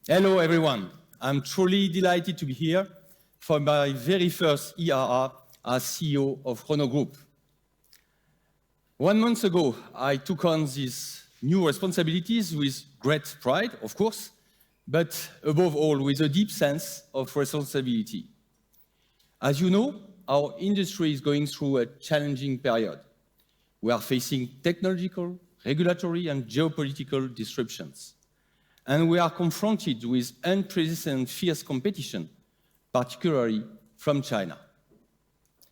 Hello, everyone. I'm truly delighted to be here for my very first ERR as CEO of Renault Group. 1 month ago, I took on these new responsibilities with great pride, of course, but above all, with a deep sense of responsibility. As you know, our industry is going through a challenging period. We are facing technological, regulatory, and geopolitical disruptions. And we are confronted with unprecedented fierce competition, particularly from China.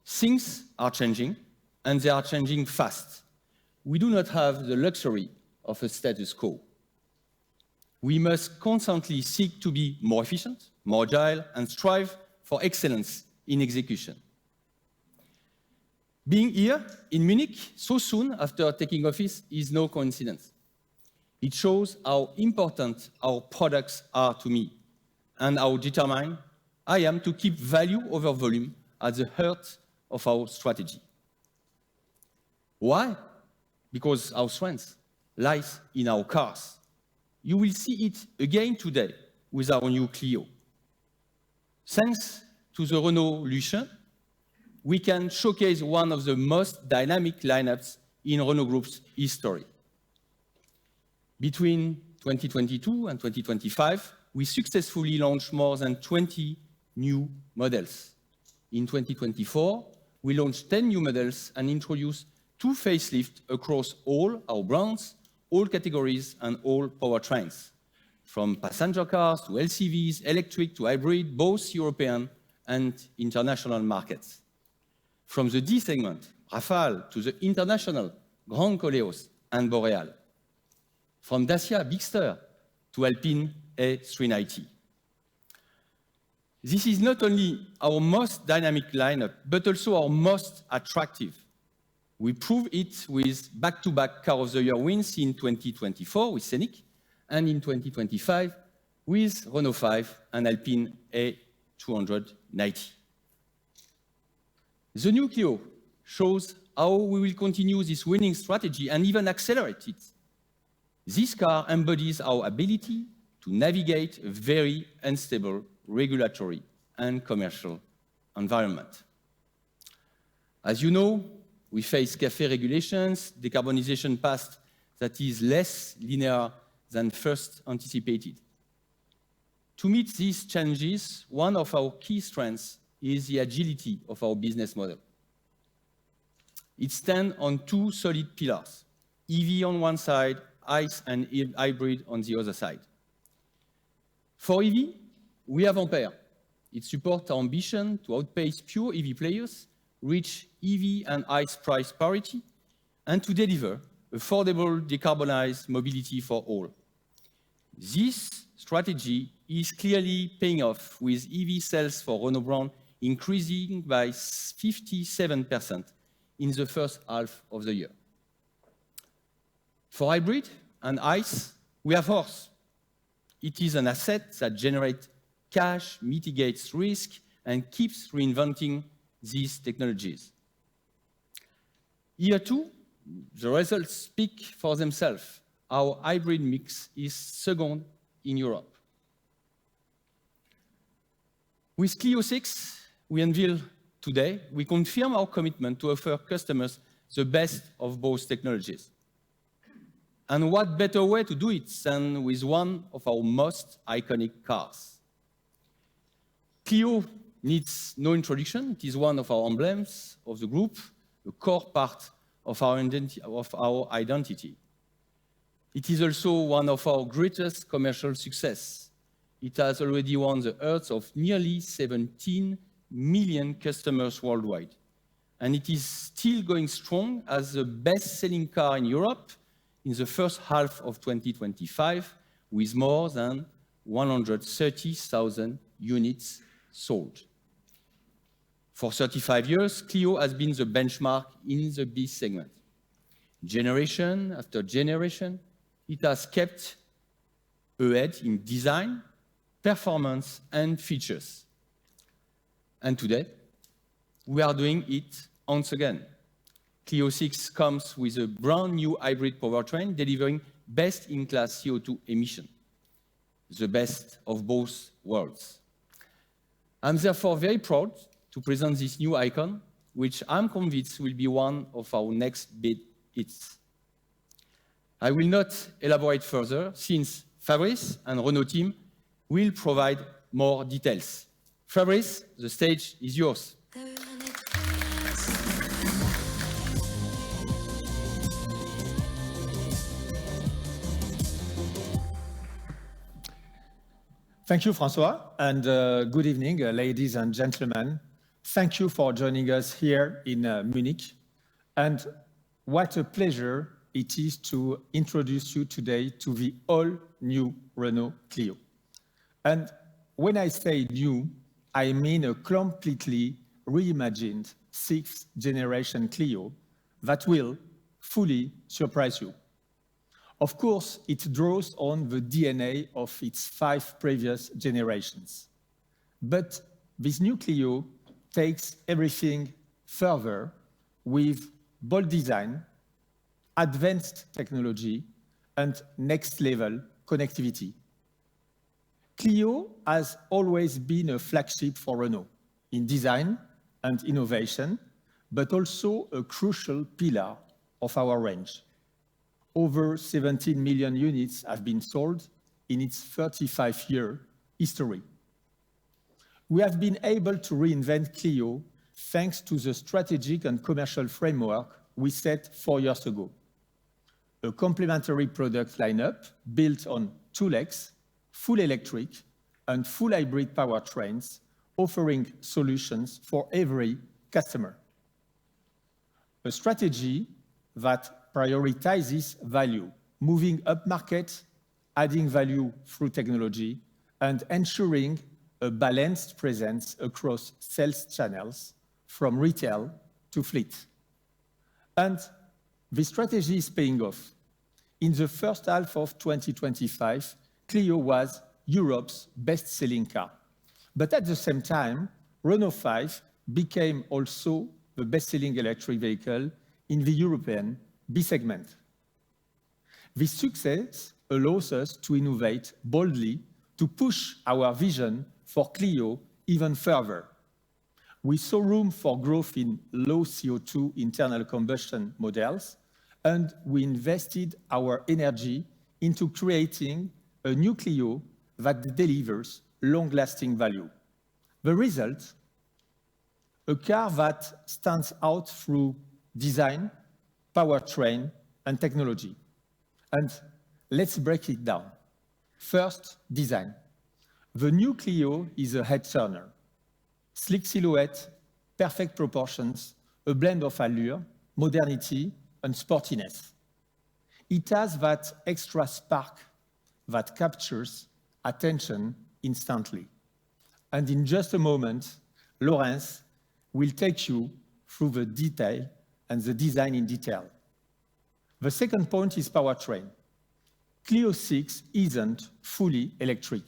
Things are changing, and they are changing fast. We do not have the luxury of a status quo. We must constantly seek to be more efficient, more agile, and strive for excellence in execution. Being here in Munich so soon after taking office is no coincidence. It shows how important our products are to me and how determined I am to keep value over volume at the heart of our strategy. Why? Because our strength lies in our cars. You will see it again today with our new Clio. Thanks to the Renault Clio, we can showcase one of the most dynamic lineups in Renault Group's history. Between 2022 and 2025, we successfully launched more than 20 new models. In 2024, we launched 10 new models and introduced 2 facelifts across all our brands, all categories, and all powertrains, from passenger cars to LCVs, electric to hybrid, both European and international markets. From the D segment, Rafale, to the international Grand Koleos and Boreal. From Dacia Bigster to Alpine A390. This is not only our most dynamic lineup, but also our most attractive. We prove it with back-to-back Car of the Year wins in 2024 with Scenic, and in 2025 with Renault 5 and Alpine A290. The new Clio shows how we will continue this winning strategy and even accelerate it. This car embodies our ability to navigate a very unstable regulatory and commercial environment. As you know, we face CAFE regulations, decarbonization path that is less linear than first anticipated. To meet these challenges, one of our key strengths is the agility of our business model. It stands on 2 solid pillars, EV on one side, ICE and hybrid on the other side. For EV, we have ampere. It supports our ambition to outpace pure EV players, reach EV and ICE price parity, and to deliver affordable decarbonized mobility for all. This strategy is clearly paying off, with EV sales for Renault brand increasing by 57% in the first half of the year. For hybrid and ICE, we have HORSE. It is an asset that generates cash, mitigates risk, and keeps reinventing these technologies. Here too, the results speak for themselves. Our hybrid mix is second in Europe. With Clio 6, we unveil today, we confirm our commitment to offer customers the best of both technologies. And what better way to do it than with one of our most iconic cars? Clio needs no introduction. It is one of our emblems of the group, a core part of our identity. It is also one of our greatest commercial success. It has already won the hearts of nearly 17 million customers worldwide. And it is still going strong as the best-selling car in Europe in the first half of 2025, with more than 130,000 units sold. For 35 years, Clio has been the benchmark in the B segment. Generation after generation, it has kept ahead in design, performance, and features. And today, we are doing it once again. Clio 6 comes with a brand new hybrid powertrain delivering best-in-class CO2 emission. the best of both worlds. I'm therefore very proud to present this new icon, which I'm convinced will be one of our next big hits. I will not elaborate further, since Fabrice and Renault team will provide more details. Fabrice, the stage is yours. Thank you, François, and good evening, ladies and gentlemen. Thank you for joining us here in Munich. And what a pleasure it is to introduce you today to the all-new Renault Clio. And when I say new, I mean a completely reimagined 6th generation Clio that will fully surprise you. Of course, it draws on the DNA of its 5 previous generations. But this new Clio takes everything further with bold design, advanced technology, and next-level connectivity. Clio has always been a flagship for Renault in design and innovation, but also a crucial pillar of our range. Over 17 million units have been sold in its 35-year history. We have been able to reinvent Clio thanks to the strategic and commercial framework we set 4 years ago. A complementary product lineup built on 2 legs, full electric and full hybrid powertrains, offering solutions for every customer. A strategy that prioritizes value, moving upmarket, adding value through technology, and ensuring a balanced presence across sales channels, from retail to fleet. And this strategy is paying off. In the first half of 2025, Clio was Europe's best-selling car. But at the same time, Renault 5 became also the best-selling electric vehicle in the European B segment. This success allows us to innovate boldly to push our vision for Clio even further. We saw room for growth in low CO2 internal combustion models, and we invested our energy into creating a new Clio that delivers long-lasting value. The result? A car that stands out through design, powertrain, and technology. And let's break it down. First, design. The new Clio is a head-turner. Sleek silhouette, perfect proportions, a blend of allure, modernity, and sportiness. It has that extra spark that captures attention instantly. And in just a moment, Laurence will take you through the detail and the design in detail. The second point is powertrain. Clio 6 isn't fully electric.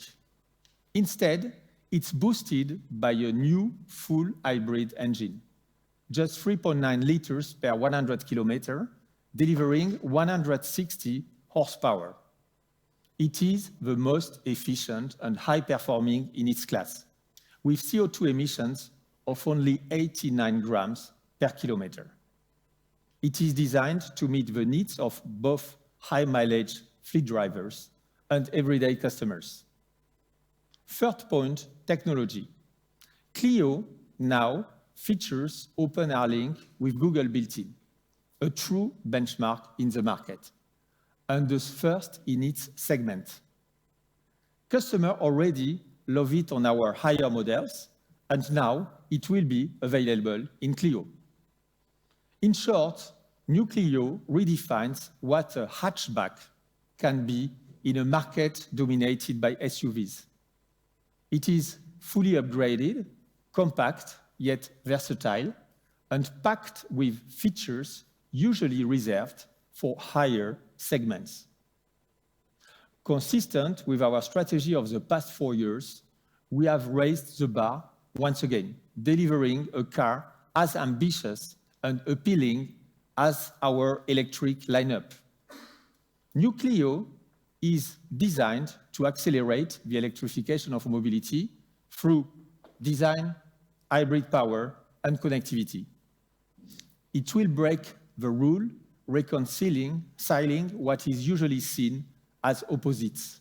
Instead, it's boosted by a new full hybrid engine, just 3.9 liters per 100 kilometers, delivering 160 horsepower. It is the most efficient and high-performing in its class, with CO2 emissions of only 89 grams per kilometer. It is designed to meet the needs of both high-mileage fleet drivers and everyday customers. Third point, technology. Clio now features openR Link with Google built-in, a true benchmark in the market, and the first in its segment. Customers already love it on our higher models, and now it will be available in Clio. In short, new Clio redefines what a hatchback can be in a market dominated by SUVs. It is fully upgraded, compact, yet versatile, and packed with features usually reserved for higher segments. Consistent with our strategy of the past 4 years, we have raised the bar once again, delivering a car as ambitious and appealing as our electric lineup. New Clio is designed to accelerate the electrification of mobility through design, hybrid power, and connectivity. It will break the rule, reconciling what is usually seen as opposites.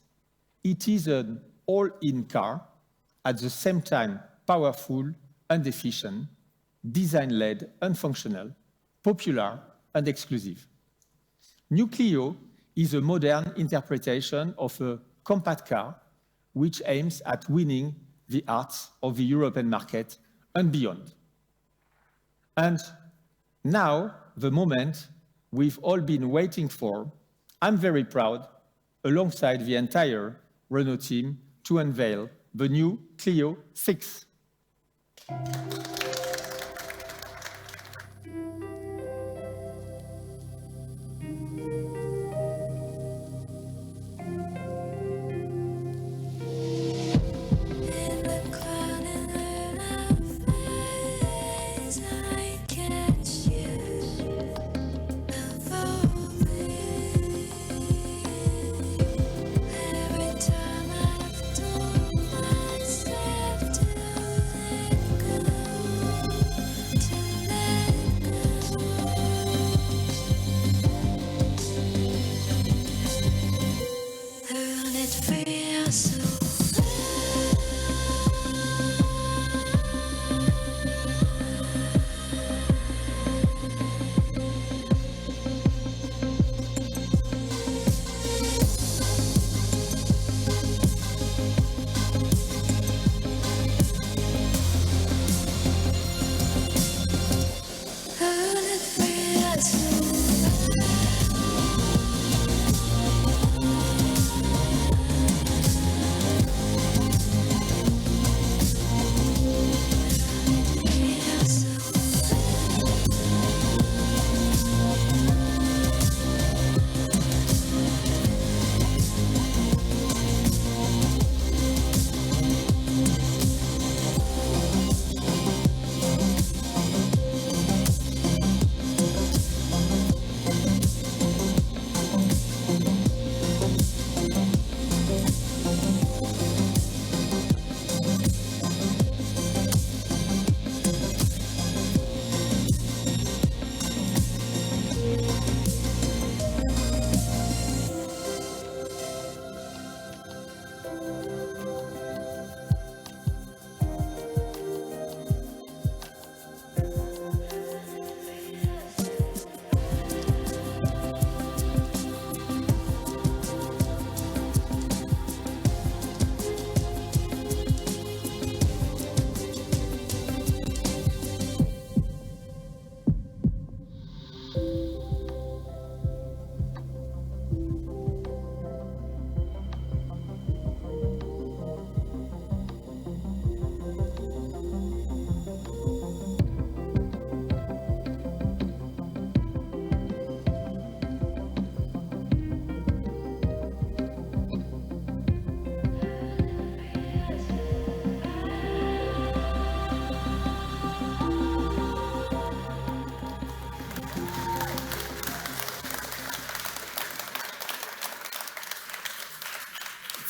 It is an all-in car, at the same time powerful and efficient, design-led and functional, popular and exclusive. New Clio is a modern interpretation of a compact car which aims at winning the hearts of the European market and beyond. And now, the moment we've all been waiting for, I'm very proud, alongside the entire Renault team, to unveil the new Clio 6.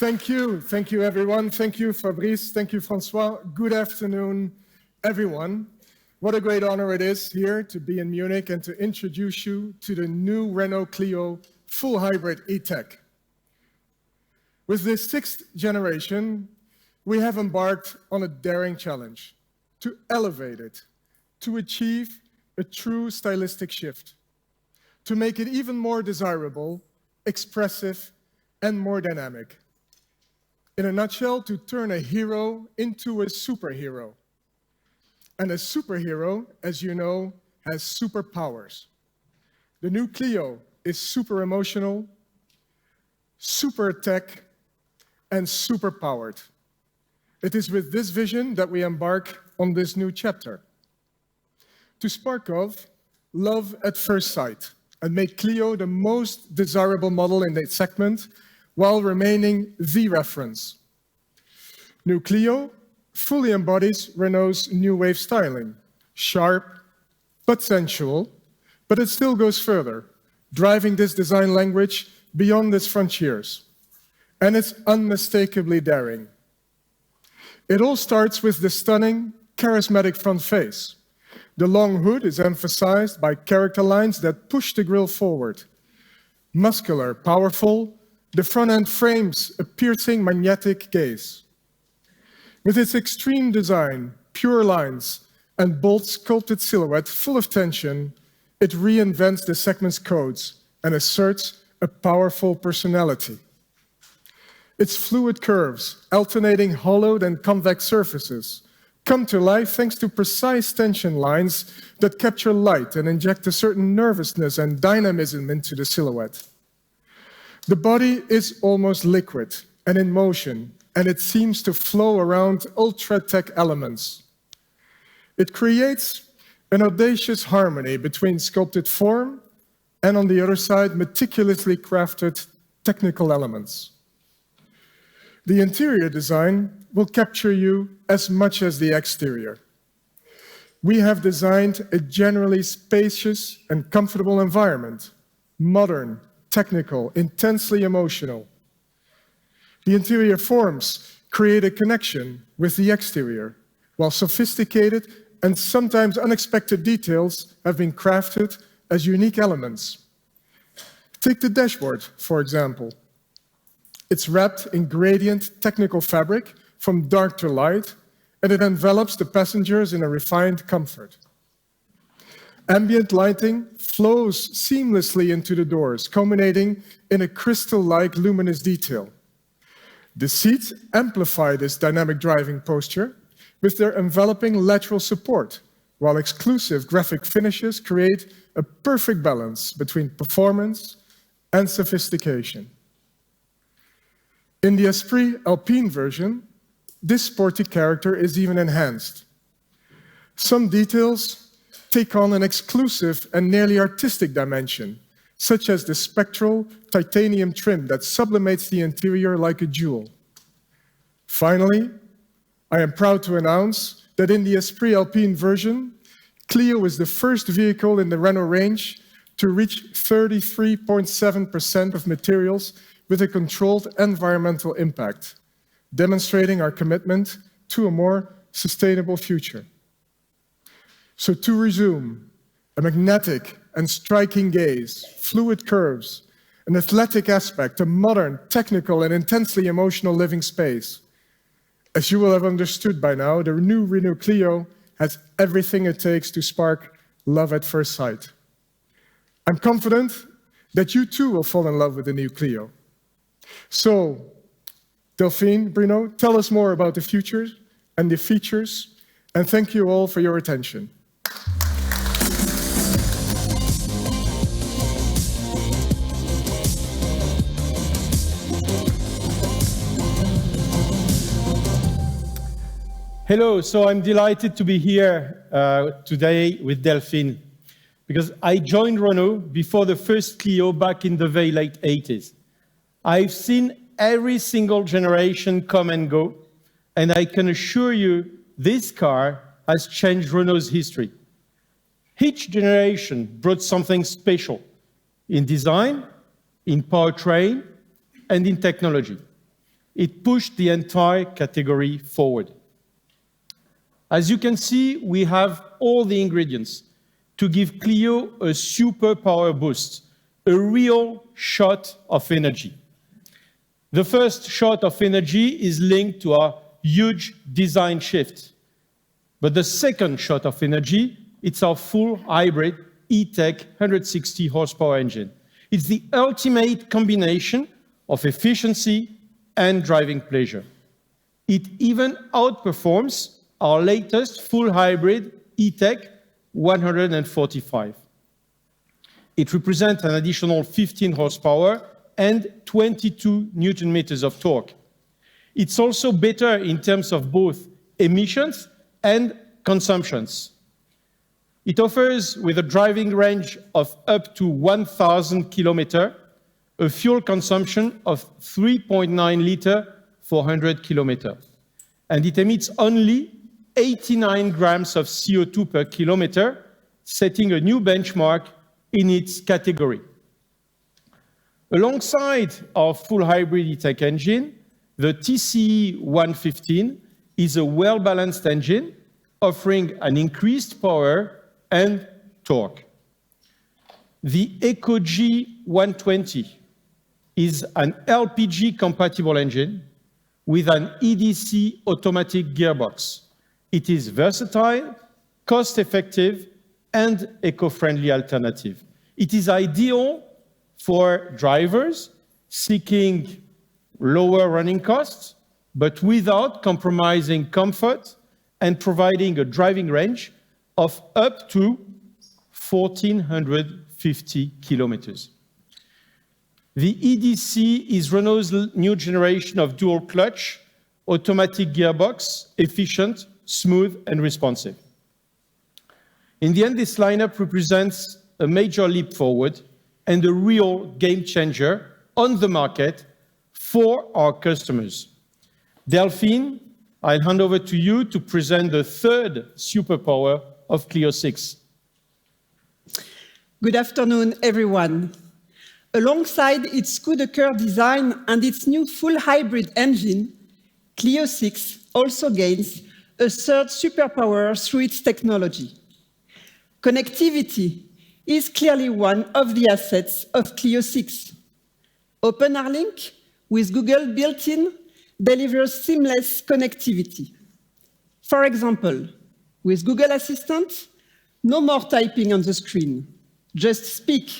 Thank you everyone. Thank you Fabrice, thank you Francois. Good afternoon everyone. What a great honor it is here to be in Munich and to introduce you to the new Renault Clio full hybrid e-tech. With this 6th generation, we have embarked on a daring challenge to elevate it, to achieve a true stylistic shift, to make it even more desirable, expressive, and more dynamic. In a nutshell, to turn a hero into a superhero. And a superhero, as you know, has superpowers. The new Clio is super emotional, super tech, and super powered. It is with this vision that we embark on this new chapter. To spark off love at first sight and make Clio the most desirable model in its segment, while remaining the reference. New Clio fully embodies Renault's new wave styling, sharp but sensual, but it still goes further, driving this design language beyond its frontiers. and it's unmistakably daring. It all starts with the stunning, charismatic front face. The long hood is emphasized by character lines that push the grille forward. Muscular, powerful, the front end frames a piercing magnetic gaze. With its extreme design, pure lines, and bold sculpted silhouette full of tension, it reinvents the segment's codes and asserts a powerful personality. Its fluid curves, alternating hollowed and convex surfaces, come to life thanks to precise tension lines that capture light and inject a certain nervousness and dynamism into the silhouette. The body is almost liquid and in motion, and it seems to flow around ultra-tech elements. It creates an audacious harmony between sculpted form and, on the other side, meticulously crafted technical elements. The interior design will capture you as much as the exterior. We have designed a generally spacious and comfortable environment, modern, technical, intensely emotional. The interior forms create a connection with the exterior, while sophisticated and sometimes unexpected details have been crafted as unique elements. Take the dashboard, for example. It's wrapped in gradient technical fabric from dark to light, and it envelops the passengers in a refined comfort. Ambient lighting flows seamlessly into the doors, culminating in a crystal-like luminous detail. The seats amplify this dynamic driving posture with their enveloping lateral support, while exclusive graphic finishes create a perfect balance between performance and sophistication. In the Esprit Alpine version, this sporty character is even enhanced. Some details take on an exclusive and nearly artistic dimension, such as the spectral titanium trim that sublimates the interior like a jewel. Finally, I am proud to announce that in the Esprit Alpine version, Clio is the first vehicle in the Renault range to reach 33.7% of materials with a controlled environmental impact, demonstrating our commitment to a more sustainable future. So to resume, a magnetic and striking gaze, fluid curves, an athletic aspect, a modern, technical, and intensely emotional living space. As you will have understood by now, the new Renault Clio has everything it takes to spark love at first sight. I'm confident that you too will fall in love with the new Clio. So, Delphine, Bruno, tell us more about the future and the features, and thank you all for your attention. Hello, so I'm delighted to be here today with Delphine, because I joined Renault before the first Clio back in the very late 80s. I've seen every single generation come and go, and I can assure you this car has changed Renault's history. Each generation brought something special in design, in powertrain, and in technology. It pushed the entire category forward. As you can see, we have all the ingredients to give Clio a super power boost, a real shot of energy. The first shot of energy is linked to our huge design shift. But the second shot of energy, it's our full hybrid E-Tech 160 horsepower engine. It's the ultimate combination of efficiency and driving pleasure. It even outperforms our latest full hybrid E-Tech 145. It represents an additional 15 horsepower and 22 Newton meters of torque. It's also better in terms of both emissions and consumptions. It offers, with a driving range of up to 1,000 kilometers, a fuel consumption of 3.9 liters for 100 kilometers. And it emits only 89 grams of CO2 per kilometer, setting a new benchmark in its category. Alongside our full hybrid E-Tech engine, the TCE 115 is a well-balanced engine offering an increased power and torque. The EcoG 120 is an LPG-compatible engine with an EDC automatic gearbox. It is versatile, cost-effective, and eco-friendly alternative. It is ideal for drivers seeking lower running costs, but without compromising comfort and providing a driving range of up to 1,450 kilometers. The EDC is Renault's new generation of dual clutch, automatic gearbox, efficient, smooth, and responsive. In the end, this lineup represents a major leap forward and a real game changer on the market for our customers. Delphine, I'll hand over to you to present the third superpower of Clio 6. Good afternoon, everyone. Alongside its coup-de-cœur design and its new full hybrid engine, Clio 6 also gains a third superpower through its technology. Connectivity is clearly one of the assets of Clio 6. openR Link, with Google built-in, delivers seamless connectivity. For example, with Google Assistant, no more typing on the screen, just speak.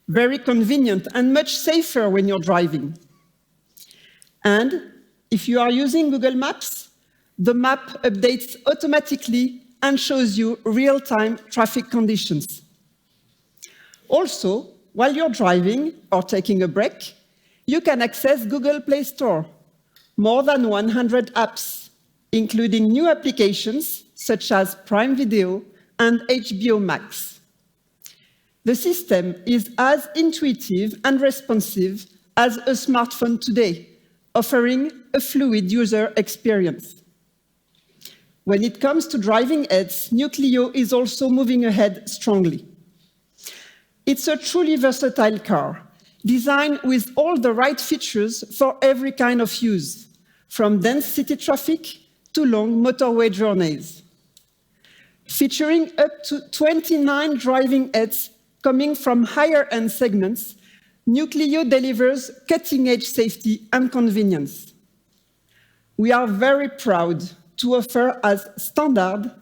Very convenient and much safer when you're driving. And if you are using Google Maps, the map updates automatically and shows you real-time traffic conditions. Also, while you're driving or taking a break, you can access Google Play Store. More than 100 apps, including new applications such as Prime Video and HBO Max. The system is as intuitive and responsive as a smartphone today, offering a fluid user experience. When it comes to driving aids, new Clio is also moving ahead strongly. It's a truly versatile car, designed with all the right features for every kind of use, from dense city traffic to long motorway journeys. Featuring up to 29 driving aids coming from higher-end segments, new Clio delivers cutting-edge safety and convenience. We are very proud to offer as standard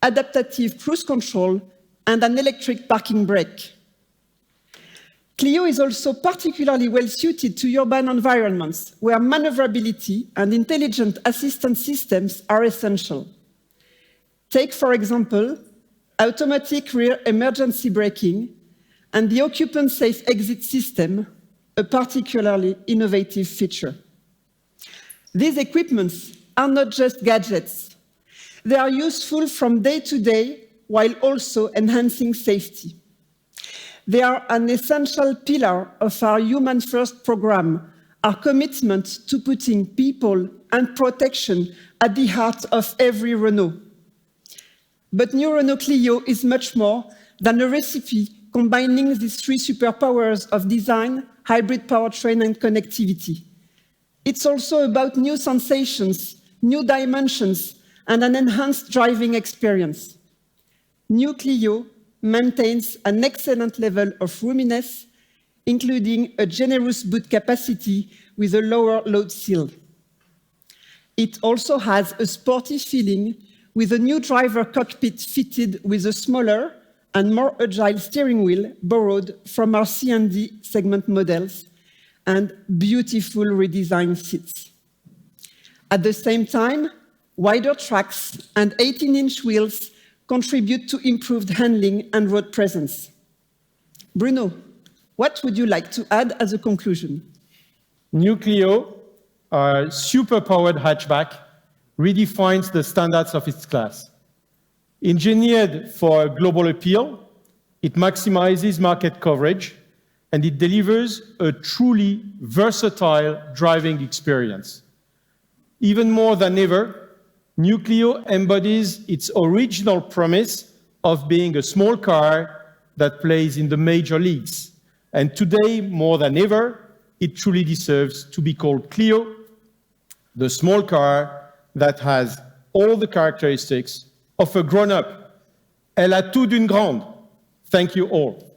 adaptive cruise control and an electric parking brake. Clio is also particularly well-suited to urban environments where maneuverability and intelligent assistance systems are essential. Take, for example, automatic rear emergency braking and the occupant safe exit system, a particularly innovative feature. These equipments are not just gadgets. They are useful from day to day while also enhancing safety. They are an essential pillar of our Human First program, our commitment to putting people and protection at the heart of every Renault. But new Renault Clio is much more than a recipe combining these three superpowers of design, hybrid powertrain, and connectivity. It's also about new sensations, new dimensions, and an enhanced driving experience. New Clio maintains an excellent level of roominess, including a generous boot capacity with a lower load ceiling. It also has a sporty feeling with a new driver cockpit fitted with a smaller and more agile steering wheel borrowed from our C&D segment models, and beautiful redesigned seats. At the same time, wider tracks and 18-inch wheels contribute to improved handling and road presence. Bruno, what would you like to add as a conclusion? New Clio, our super-powered hatchback, redefines the standards of its class. Engineered for global appeal, it maximizes market coverage, and it delivers a truly versatile driving experience. Even more than ever, New Clio embodies its original promise of being a small car that plays in the major leagues, And today, more than ever, it truly deserves to be called Clio, the small car that has all the characteristics of a grown-up. Elle a tout d'une grande. Thank you all.